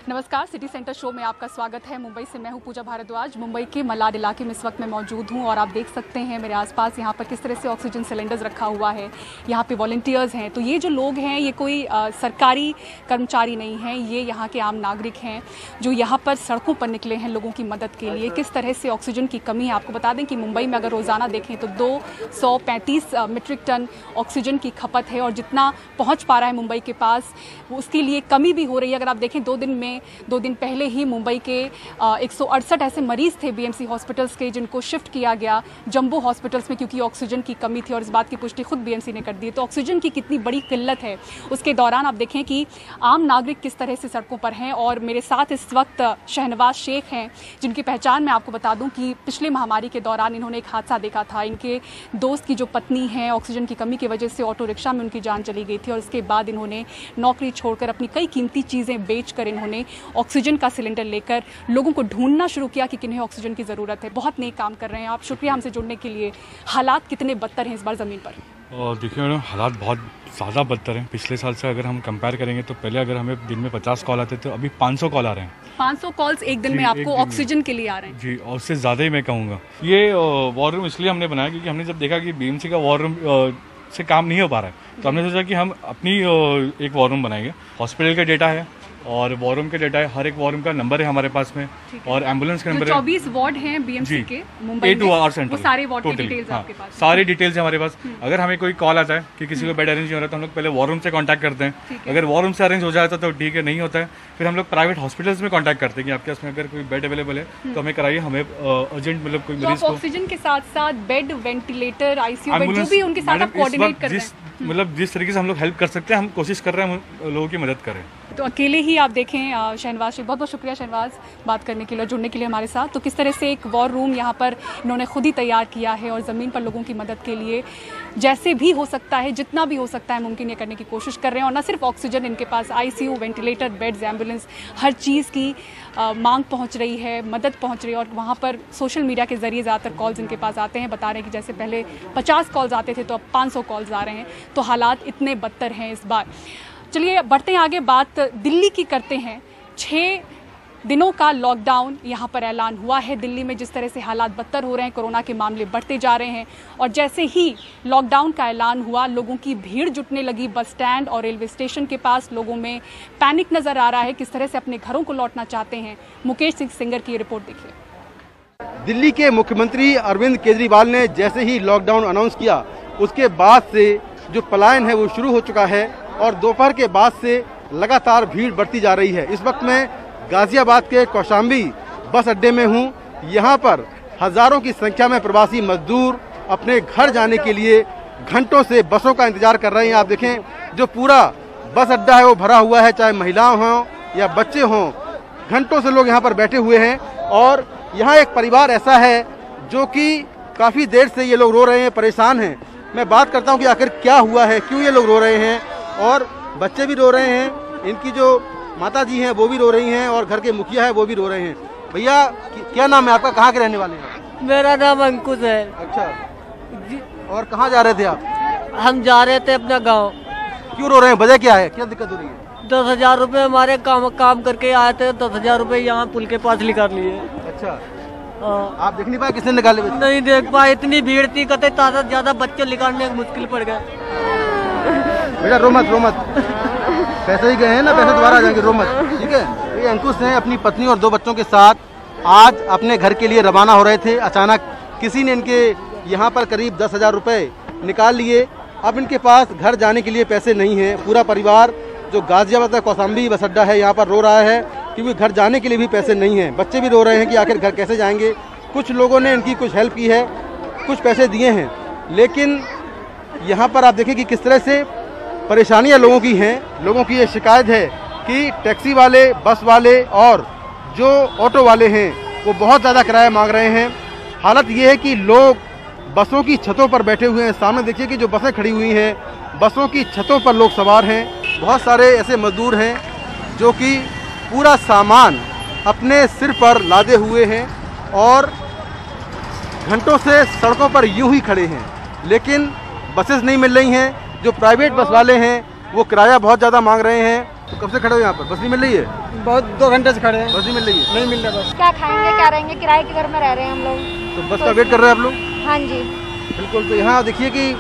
नमस्कार, city centre show में आपका स्वागत है। मुंबई से मैं हूं पूजा भारद्वाज। मुंबई के मलाड इलाके में इस वक्त मैं मौजूद हूं और आप देख सकते हैं मेरे आसपास यहां पर किस तरह से ऑक्सीजन सिलेंडर्स रखा हुआ है। यहां पे वॉलंटियर्स हैं। तो ये जो लोग हैं ये कोई सरकारी कर्मचारी नहीं हैं, ये यहाँ के आम नागरिक हैं जो यहाँ पर सड़कों पर निकले हैं लोगों की मदद के लिए। किस तरह से ऑक्सीजन की कमी है, आपको बता दें कि मुंबई में अगर रोज़ाना देखें तो 235 मीट्रिक टन ऑक्सीजन की खपत है और जितना पहुँच पा रहा है मुंबई के पास उसके लिए कमी भी हो रही है। अगर आप देखें 2 दिन पहले ही मुंबई के 168 ऐसे मरीज थे बीएमसी हॉस्पिटल्स के जिनको शिफ्ट किया गया जंबो हॉस्पिटल्स में क्योंकि ऑक्सीजन की कमी थी और इस बात की पुष्टि खुद बीएमसी ने कर दी। तो ऑक्सीजन की कितनी बड़ी किल्लत है उसके दौरान आप देखें कि आम नागरिक किस तरह से सड़कों पर हैं। और मेरे साथ इस वक्त शहनवाज शेख हैं जिनकी पहचान मैं आपको बता दूं कि पिछले महामारी के दौरान इन्होंने एक हादसा देखा था। इनके दोस्त की जो पत्नी है ऑक्सीजन की कमी की वजह से ऑटो रिक्शा में उनकी जान चली गई थी और उसके बाद इन्होंने नौकरी छोड़कर अपनी कई कीमती चीज़ें बेचकर इन्होंने ऑक्सीजन का सिलेंडर लेकर लोगों को ढूंढना शुरू किया कि किन्हें ऑक्सीजन की ज़रूरत है। बहुत नेक काम कर रहे हैं आप, शुक्रिया हमसे जुड़ने के लिए। हालात कितने बदतर हैं इस बार ज़मीन पर? और देखिए मैडम, हालात बहुत ज़्यादा बदतर हैं। पिछले साल से अगर हम कंपेयर करेंगे तो पहले अगर हमें दिन में 50 कॉल आते थे तो अभी 500 कॉल आ रहे हैं। 500 कॉल्स एक दिन में आपको ऑक्सीजन के लिए आ रहे हैं? जी, और उससे ज़्यादा ही मैं कहूँगा। ये वॉर रूम इसलिए हमने बनाया क्योंकि हमने जब देखा कि बीएमसी का वॉर रूम से काम नहीं हो पा रहा है तो हमने सोचा कि हम अपनी एक वॉर रूम बनाएंगे। हॉस्पिटल का डेटा है और वॉर रूम के डेटा है, हर एक वॉर रूम का नंबर है हमारे पास में और एम्बुलेंस का नंबर है। 24 वार्ड हैं बीएमसी के मुंबई में, वो सारे वार्ड की डिटेल्स आपके पास? सारी डिटेल्स है हमारे पास। अगर हमें कोई कॉल आता है कि किसी को बेड अरेंज नहीं हो रहा तो हम लोग पहले वॉर रूम से कांटेक्ट करते हैं। अगर वॉर रूम से अरेंज हो जाता तो ठीक है, नहीं होता है फिर हम लोग प्राइवेट हॉस्पिटल्स में कांटेक्ट करते हैं कि आपके पास में अगर कोई बेड अवेलेबल है तो हमें कराइए, हमें अर्जेंट मतलब कोई मरीज को। ऑक्सीजन के साथ साथ बेड, वेंटिलेटर, आईसीयू बेड जो भी उनके साथ आप कोऑर्डिनेट कर रहे हैं। मतलब जिस तरीके से हम लोग हेल्प कर सकते हैं हम कोशिश कर रहे हैं लोगों की मदद करें। तो अकेले ही आप देखें शहनवाज शेख, बहुत बहुत शुक्रिया शहनवाज बात करने के लिए, जुड़ने के लिए हमारे साथ। तो किस तरह से एक वॉर रूम यहाँ पर इन्होंने खुद ही तैयार किया है और ज़मीन पर लोगों की मदद के लिए जैसे भी हो सकता है, जितना भी हो सकता है मुमकिन ये करने की कोशिश कर रहे हैं। और न सिर्फ ऑक्सीजन, इनके पास आईसीयू, वेंटिलेटर, बेड्स, एम्बुलेंस, हर चीज़ की मांग पहुँच रही है, मदद पहुँच रही है। और वहाँ पर सोशल मीडिया के ज़रिए ज़्यादातर कॉल्स इनके पास आते हैं, बता रहे हैं कि जैसे पहले 50 कॉल्स आते थे तो अब 500 कॉल्स आ रहे हैं। तो हालात इतने बदतर हैं इस बार। चलिए बढ़ते हैं आगे, बात दिल्ली की करते हैं। 6 दिनों का लॉकडाउन यहाँ पर ऐलान हुआ है दिल्ली में। जिस तरह से हालात बदतर हो रहे हैं, कोरोना के मामले बढ़ते जा रहे हैं और जैसे ही लॉकडाउन का ऐलान हुआ लोगों की भीड़ जुटने लगी बस स्टैंड और रेलवे स्टेशन के पास। लोगों में पैनिक नज़र आ रहा है, किस तरह से अपने घरों को लौटना चाहते हैं। मुकेश सिंह सिंगर की रिपोर्ट देखिए। दिल्ली के मुख्यमंत्री अरविंद केजरीवाल ने जैसे ही लॉकडाउन अनाउंस किया उसके बाद से जो पलायन है वो शुरू हो चुका है और दोपहर के बाद से लगातार भीड़ बढ़ती जा रही है। इस वक्त मैं गाजियाबाद के कौशाम्बी बस अड्डे में हूँ। यहाँ पर हजारों की संख्या में प्रवासी मजदूर अपने घर जाने के लिए घंटों से बसों का इंतजार कर रहे हैं। आप देखें जो पूरा बस अड्डा है वो भरा हुआ है, चाहे महिलाएं हों या बच्चे हों। घंटों से लोग यहाँ पर बैठे हुए हैं और यहाँ एक परिवार ऐसा है जो कि काफ़ी देर से ये लोग रो रहे हैं, परेशान हैं। मैं बात करता हूँ कि आखिर क्या हुआ है, क्यों ये लोग रो रहे हैं। और बच्चे भी रो रहे हैं, इनकी जो माता जी हैं वो भी रो रही हैं और घर के मुखिया है वो भी रो रहे हैं। भैया क्या नाम है आपका, कहाँ के रहने वाले हैं? मेरा नाम अंकुश है। अच्छा, और कहाँ जा रहे थे आप? हम जा रहे थे अपना गांव। क्यों रो रहे हैं, वजह क्या है, क्या दिक्कत हो रही है? 10,000 रुपये हमारे काम करके आए थे, 10,000 रुपये यहाँ पुल के पास निकाल लिए। अच्छा, आप देख नहीं पाए किसने निकाले? नहीं देख पाए, इतनी भीड़ थी, कहते तादाद ज्यादा बच्चे निकालने मुश्किल पड़ गए। बेटा रो मत, रो मत, पैसे ही गए हैं ना, पैसे दोबारा आ जाएंगे, रो मत, ठीक है। ये अंकुश हैं अपनी पत्नी और 2 बच्चों के साथ आज अपने घर के लिए रवाना हो रहे थे। अचानक किसी ने इनके यहाँ पर करीब 10,000 रुपये निकाल लिए। अब इनके पास घर जाने के लिए पैसे नहीं हैं। पूरा परिवार जो गाजियाबाद का कौशाम्बी बस अड्डा है यहाँ पर रो रहा है क्योंकि घर जाने के लिए भी पैसे नहीं हैं। बच्चे भी रो रहे हैं कि आखिर घर कैसे जाएंगे। कुछ लोगों ने इनकी कुछ हेल्प की है, कुछ पैसे दिए हैं, लेकिन यहाँ पर आप देखें कि किस तरह से परेशानियाँ लोगों की हैं। लोगों की ये शिकायत है कि टैक्सी वाले, बस वाले और जो ऑटो वाले हैं वो बहुत ज़्यादा किराया मांग रहे हैं। हालत ये है कि लोग बसों की छतों पर बैठे हुए हैं। सामने देखिए कि जो बसें खड़ी हुई हैं, बसों की छतों पर लोग सवार हैं। बहुत सारे ऐसे मजदूर हैं जो कि पूरा सामान अपने सिर पर लादे हुए हैं और घंटों से सड़कों पर यूं ही खड़े हैं, लेकिन बसेस नहीं मिल रही हैं। जो प्राइवेट बस वाले हैं वो किराया बहुत ज़्यादा मांग रहे हैं तो कब से खड़े हो यहाँ पर? बस नहीं मिल रही है? बहुत 2 घंटे से खड़े हैं, बस नहीं मिल रही है? नहीं मिल रहा बस। क्या खाएंगे क्या रहेंगे, किराए के घर में रह रहे हैं हम लोग। तो बस का वेट कर रहे हैं आप लोग? हाँ जी बिल्कुल। तो यहाँ देखिए कि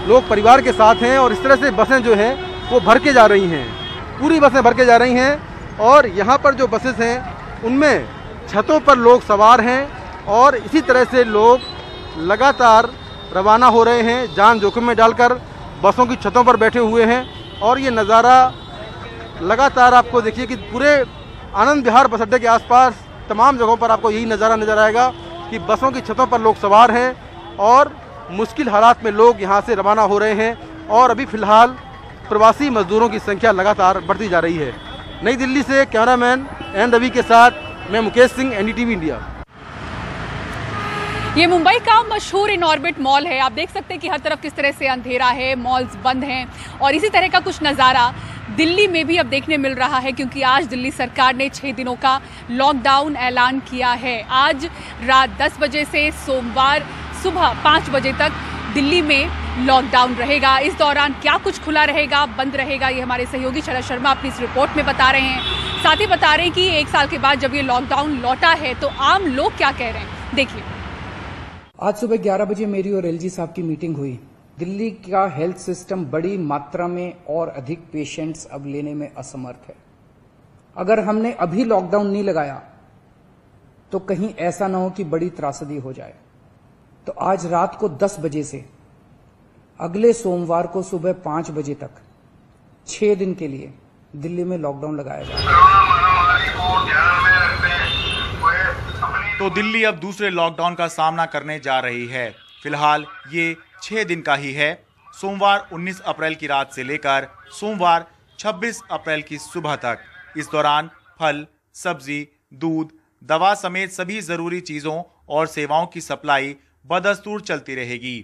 लोग परिवार के साथ हैं और इस तरह से बसें जो हैं वो भर के जा रही हैं, पूरी बसें भर के जा रही हैं। और यहाँ पर जो बसेस हैं उनमें छतों पर लोग सवार हैं और इसी तरह से लोग लगातार रवाना हो रहे हैं, जान जोखिम में डालकर बसों की छतों पर बैठे हुए हैं। और ये नज़ारा लगातार आपको देखिए कि पूरे आनंद विहार बस अड्डे के आसपास तमाम जगहों पर आपको यही नज़ारा नजर आएगा कि बसों की छतों पर लोग सवार हैं और मुश्किल हालात में लोग यहाँ से रवाना हो रहे हैं। और अभी फ़िलहाल प्रवासी मजदूरों की संख्या लगातार बढ़ती जा रही है। नई दिल्ली से कैमरामैन एन रवि के साथ मैं मुकेश सिंह, NDTV इंडिया। ये मुंबई का मशहूर इनऑर्बिट मॉल है। आप देख सकते हैं कि हर तरफ किस तरह से अंधेरा है, मॉल्स बंद हैं और इसी तरह का कुछ नज़ारा दिल्ली में भी अब देखने मिल रहा है, क्योंकि आज दिल्ली सरकार ने 6 दिनों का लॉकडाउन ऐलान किया है। आज रात 10 बजे से सोमवार सुबह 5 बजे तक दिल्ली में लॉकडाउन रहेगा। इस दौरान क्या कुछ खुला रहेगा, बंद रहेगा, ये हमारे सहयोगी शरद शर्मा अपनी इस रिपोर्ट में बता रहे हैं। साथ ही बता रहे हैं कि 1 साल के बाद जब ये लॉकडाउन लौटा है तो आम लोग क्या कह रहे हैं, देखिए। आज सुबह 11 बजे मेरी और LG साहब की मीटिंग हुई। दिल्ली का हेल्थ सिस्टम बड़ी मात्रा में और अधिक पेशेंट्स अब लेने में असमर्थ है। अगर हमने अभी लॉकडाउन नहीं लगाया तो कहीं ऐसा ना हो कि बड़ी त्रासदी हो जाए। तो आज रात को 10 बजे से अगले सोमवार को सुबह 5 बजे तक 6 दिन के लिए दिल्ली में लॉकडाउन लगाया जाएगा। तो दिल्ली अब दूसरे लॉकडाउन का सामना करने जा रही है। फिलहाल ये 6 दिन का ही है। सोमवार 19 अप्रैल की रात से लेकर सोमवार 26 अप्रैल की सुबह तक। इस दौरान फल, सब्जी, दूध, दवा समेत सभी जरूरी चीजों और सेवाओं की सप्लाई बदस्तूर चलती रहेगी।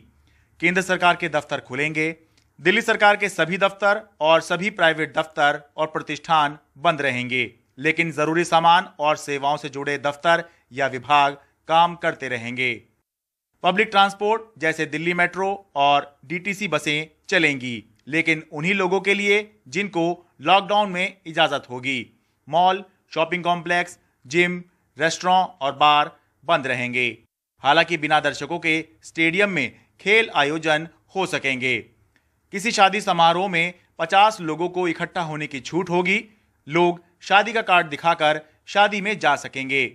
केंद्र सरकार के दफ्तर खुलेंगे। दिल्ली सरकार के सभी दफ्तर और सभी प्राइवेट दफ्तर और प्रतिष्ठान बंद रहेंगे, लेकिन जरूरी सामान और सेवाओं से जुड़े दफ्तर या विभाग काम करते रहेंगे। पब्लिक ट्रांसपोर्ट जैसे दिल्ली मेट्रो और DTC बसें चलेंगी, लेकिन उन्हीं लोगों के लिए जिनको लॉकडाउन में इजाजत होगी। Mall, shopping complex, gym, restaurant और बार बंद रहेंगे। हालांकि बिना दर्शकों के स्टेडियम में खेल आयोजन हो सकेंगे। किसी शादी समारोह में 50 लोगों को इकट्ठा होने की छूट होगी। लोग शादी का कार्ड दिखाकर शादी में जा सकेंगे।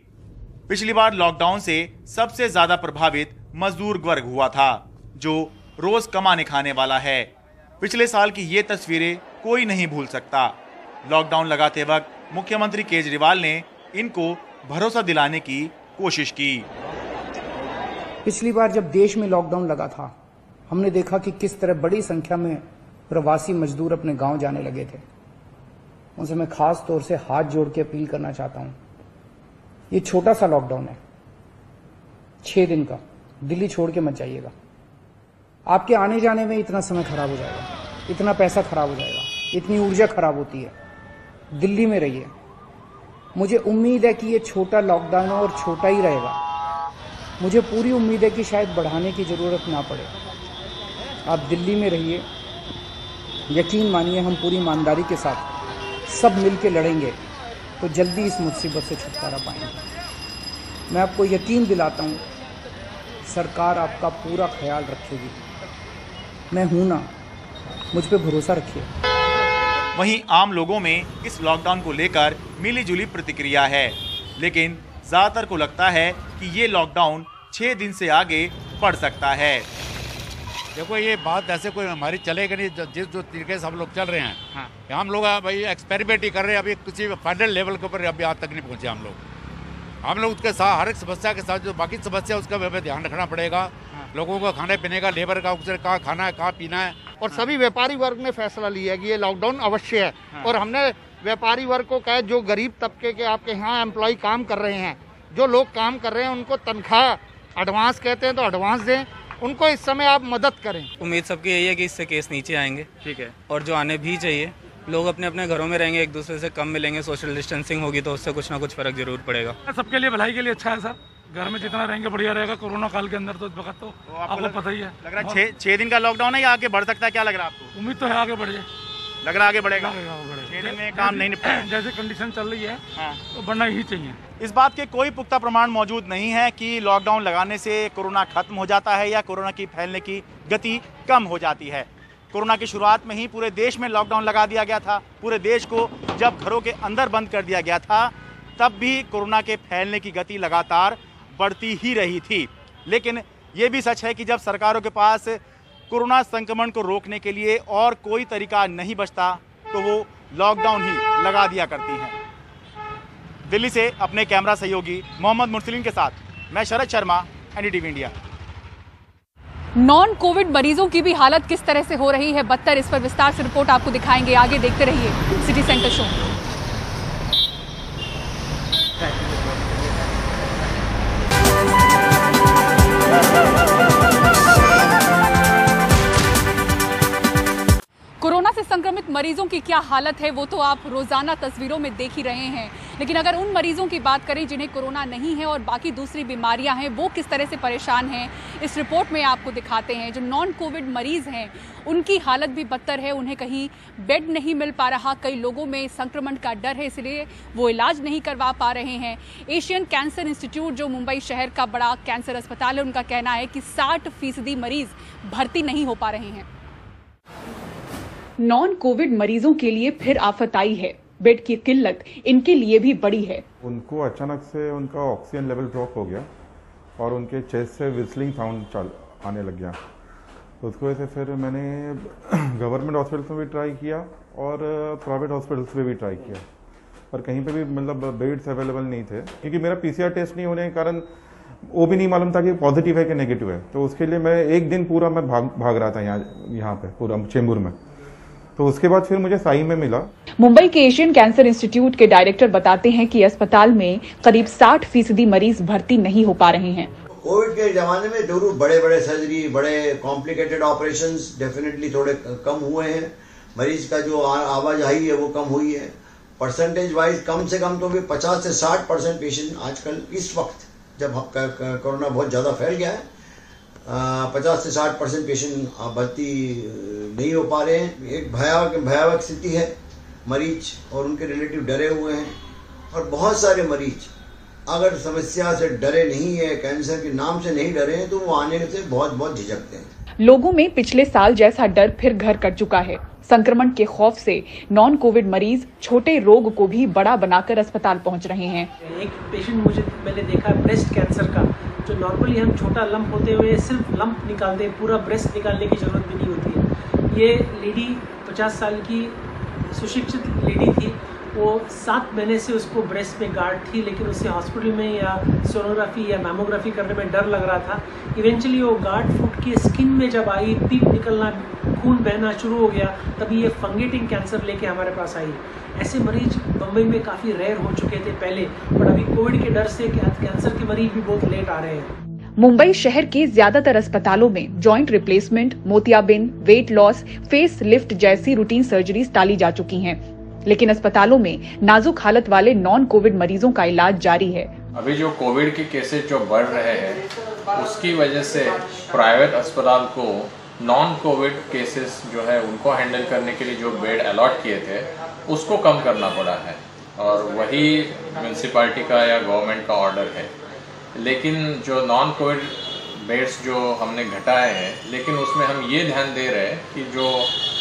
पिछली बार लॉकडाउन से सबसे ज्यादा प्रभावित मजदूर वर्ग हुआ था, जो रोज कमाने खाने वाला है। पिछले साल की ये तस्वीरें कोई नहीं भूल सकता। लॉकडाउन लगाते वक्त मुख्यमंत्री केजरीवाल ने इनको भरोसा दिलाने की कोशिश की। पिछली बार जब देश में लॉकडाउन लगा था, हमने देखा कि किस तरह बड़ी संख्या में प्रवासी मजदूर अपने गांव जाने लगे थे। उनसे मैं खास तौर से हाथ जोड़ के अपील करना चाहता हूं, ये छोटा सा लॉकडाउन है, 6 दिन का। दिल्ली छोड़ के मत जाइएगा। आपके आने जाने में इतना समय खराब हो जाएगा, इतना पैसा खराब हो जाएगा, इतनी ऊर्जा खराब होती है। दिल्ली में रहिए। मुझे उम्मीद है कि ये छोटा लॉकडाउन और छोटा ही रहेगा। मुझे पूरी उम्मीद है कि शायद बढ़ाने की जरूरत ना पड़े। आप दिल्ली में रहिए। यकीन मानिए, हम पूरी ईमानदारी के साथ सब मिलकर लड़ेंगे तो जल्दी इस मुसीबत से छुटकारा पाएंगे। मैं आपको यकीन दिलाता हूं, सरकार आपका पूरा ख्याल रखेगी। मैं हूं ना, मुझ पे भरोसा रखिए। वहीं आम लोगों में इस लॉकडाउन को लेकर मिलीजुली प्रतिक्रिया है, लेकिन ज्यादातर को लगता है कि ये लॉकडाउन 6 दिन से आगे बढ़ सकता है। देखो, ये बात ऐसे कोई हमारी चलेगा नहीं। जिस जो तरीके से हम लोग चल रहे हैं, हाँ। हम लोग भाई एक्सपेरिमेंट ही कर रहे हैं। अभी किसी फाइनल लेवल के ऊपर अभी आज तक नहीं पहुंचे हम लोग उसके साथ हर एक समस्या के साथ जो बाकी समस्या उसका हमें ध्यान रखना पड़ेगा। हाँ। लोगों को खाने पीने का, लेबर का, कहाँ खाना है, कहाँ पीना है। और सभी व्यापारी वर्ग ने फैसला लिया है कि ये लॉकडाउन अवश्य है। हाँ। और हमने व्यापारी वर्ग को कहा, जो गरीब तबके के आपके यहाँ एम्प्लॉय काम कर रहे हैं, जो लोग काम कर रहे हैं, उनको तनख्वाह एडवांस कहते हैं तो एडवांस दें, उनको इस समय आप मदद करें। उम्मीद सबकी यही है कि इससे केस नीचे आएंगे। ठीक है। और जो आने भी चाहिए, लोग अपने अपने घरों में रहेंगे, एक दूसरे से कम मिलेंगे, सोशल डिस्टेंसिंग होगी तो उससे कुछ ना कुछ फर्क जरूर पड़ेगा। सबके लिए भलाई के लिए अच्छा है सर। घर में जितना रहेंगे बढ़िया रहेगा। कोरोना काल के अंदर तो इस वक्त तो आपको पता ही है। लग रहा है 6 दिन का लॉकडाउन है या आगे बढ़ सकता है? क्या लग रहा है आपको? उम्मीद तो है आगे बढ़ जाए। लग रहा आगे बढ़ेगा? 6 दिन में काम नहीं निपटा, जैसे कंडीशन चल रही है तो बढ़ना ही चाहिए। इस बात के कोई पुख्ता प्रमाण मौजूद नहीं है कि लॉकडाउन लगाने से कोरोना खत्म हो जाता है या कोरोना की फैलने की गति कम हो जाती है। कोरोना की शुरुआत में ही पूरे देश में लॉकडाउन लगा दिया गया था। पूरे देश को जब घरों के अंदर बंद कर दिया गया था तब भी कोरोना के फैलने की गति लगातार बढ़ती ही रही थी। लेकिन ये भी सच है कि जब सरकारों के पास कोरोना संक्रमण को रोकने के लिए और कोई तरीका नहीं बचता तो वो लॉकडाउन ही लगा दिया करती हैं। दिल्ली से अपने कैमरा सहयोगी मोहम्मद मुरसलीन के साथ मैं Sharad Sharma, NDTV India. Non covid मरीजों की भी हालत किस तरह से हो रही है बदतर, इस पर विस्तार से रिपोर्ट आपको दिखाएंगे। आगे देखते रहिए सिटी सेंटर शो। कोरोना से संक्रमित मरीजों की क्या हालत है वो तो आप रोजाना तस्वीरों में देख ही रहे हैं, लेकिन अगर उन मरीजों की बात करें जिन्हें कोरोना नहीं है और बाकी दूसरी बीमारियां हैं, वो किस तरह से परेशान हैं, इस रिपोर्ट में आपको दिखाते हैं। जो नॉन कोविड मरीज हैं उनकी हालत भी बदतर है। उन्हें कहीं बेड नहीं मिल पा रहा, कई लोगों में संक्रमण का डर है, इसलिए वो इलाज नहीं करवा पा रहे हैं। एशियन कैंसर इंस्टीट्यूट जो मुंबई शहर का बड़ा कैंसर अस्पताल है, उनका कहना है कि 60% मरीज भर्ती नहीं हो पा रहे हैं। नॉन कोविड मरीजों के लिए फिर आफत आई है। बेड की किल्लत इनके लिए भी बड़ी है। उनको अचानक से उनका ऑक्सीजन लेवल ड्रॉप हो गया और उनके चेस्ट से विस्लिंग साउंड आने लग गया। तो उसकी वजह से फिर मैंने गवर्नमेंट हॉस्पिटल्स में भी ट्राई किया और प्राइवेट हॉस्पिटल्स में भी ट्राई किया, पर कहीं पे भी मतलब बेड्स अवेलेबल नहीं थे, क्योंकि मेरा पीसीआर टेस्ट नहीं होने के कारण वो भी नहीं मालूम था कि पॉजिटिव है कि नेगेटिव है। तो उसके लिए मैं एक दिन पूरा मैं भाग रहा था यहाँ पे पूरा चेंबूर में। तो उसके बाद फिर मुझे साई में मिला। मुंबई के एशियन कैंसर इंस्टीट्यूट के डायरेक्टर बताते हैं कि अस्पताल में करीब 60% मरीज भर्ती नहीं हो पा रहे हैं। कोविड के जमाने में जरूर बड़े बड़े सर्जरी, बड़े कॉम्प्लिकेटेड ऑपरेशंस डेफिनेटली थोड़े कम हुए हैं। मरीज का जो आवाजाही है वो कम हुई है। परसेंटेज वाइज कम से कम तो भी 50 से 60% पेशेंट आजकल इस वक्त जब कोरोना बहुत ज्यादा फैल गया है 50 से 60% पेशेंट भर्ती नहीं हो पा रहे हैं। एक भयावह स्थिति है। मरीज और उनके रिलेटिव डरे हुए हैं और बहुत सारे मरीज अगर समस्या से डरे नहीं है, कैंसर के नाम से नहीं डरे हैं, तो वो आने से बहुत झिझकते हैं। लोगों में पिछले साल जैसा डर फिर घर कर चुका है। संक्रमण के खौफ से नॉन कोविड मरीज छोटे रोग को भी बड़ा बनाकर अस्पताल पहुंच रहे हैं। एक पेशेंट मुझे मैंने देखा ब्रेस्ट कैंसर का, जो नॉर्मली हम छोटा लंप होते हुए सिर्फ लंप निकालते हैं, पूरा ब्रेस्ट निकालने की जरूरत भी नहीं होती है। ये लेडी 50 साल की सुशिक्षित लेडी थी। वो 7 महीने से उसको ब्रेस्ट में गार्ड थी, लेकिन उसे हॉस्पिटल में या सोनोग्राफी या मैमोग्राफी करने में डर लग रहा था। इवेंचुअली वो गार्ड फुट की स्किन में जब आई, पीप निकलना, खून बहना शुरू हो गया, तभी ये फंगेटिंग कैंसर लेके हमारे पास आई। ऐसे मरीज बम्बई में काफ़ी रेयर हो चुके थे पहले, पर अभी कोविड के डर से कैंसर के मरीज भी बहुत लेट आ रहे हैं। मुंबई शहर के ज्यादातर अस्पतालों में जॉइंट रिप्लेसमेंट, मोतियाबिंद, वेट लॉस, फेस लिफ्ट जैसी रूटीन सर्जरीज टाली जा चुकी हैं, लेकिन अस्पतालों में नाजुक हालत वाले नॉन कोविड मरीजों का इलाज जारी है। अभी जो कोविड के केसेस जो बढ़ रहे हैं उसकी वजह से प्राइवेट अस्पताल को नॉन कोविड केसेस जो है उनको हैंडल करने के लिए जो बेड अलॉट किए थे उसको कम करना पड़ा है, और वही म्यूनसिपैलिटी का या गवर्नमेंट का ऑर्डर है। लेकिन जो नॉन कोविड बेड्स जो हमने घटाए हैं, लेकिन उसमें हम ये ध्यान दे रहे हैं कि जो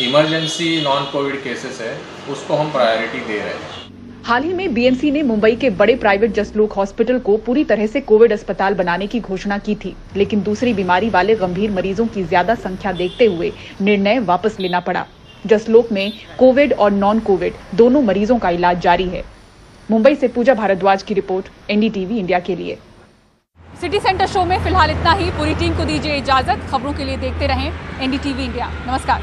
इमरजेंसी नॉन कोविड केसेस है उसको हम प्रायोरिटी दे रहे हैं। हाल ही में बीएमसी ने मुंबई के बड़े प्राइवेट जसलोक हॉस्पिटल को पूरी तरह से कोविड अस्पताल बनाने की घोषणा की थी, लेकिन दूसरी बीमारी वाले गंभीर मरीजों की ज्यादा संख्या देखते हुए निर्णय वापस लेना पड़ा। जसलोक में कोविड और नॉन कोविड दोनों मरीजों का इलाज जारी है। मुंबई से पूजा भारद्वाज की रिपोर्ट, एनडीटीवी इंडिया के लिए। सिटी सेंटर शो में फिलहाल इतना ही। पूरी टीम को दीजिए इजाजत। खबरों के लिए देखते रहें एनडीटीवी इंडिया। नमस्कार।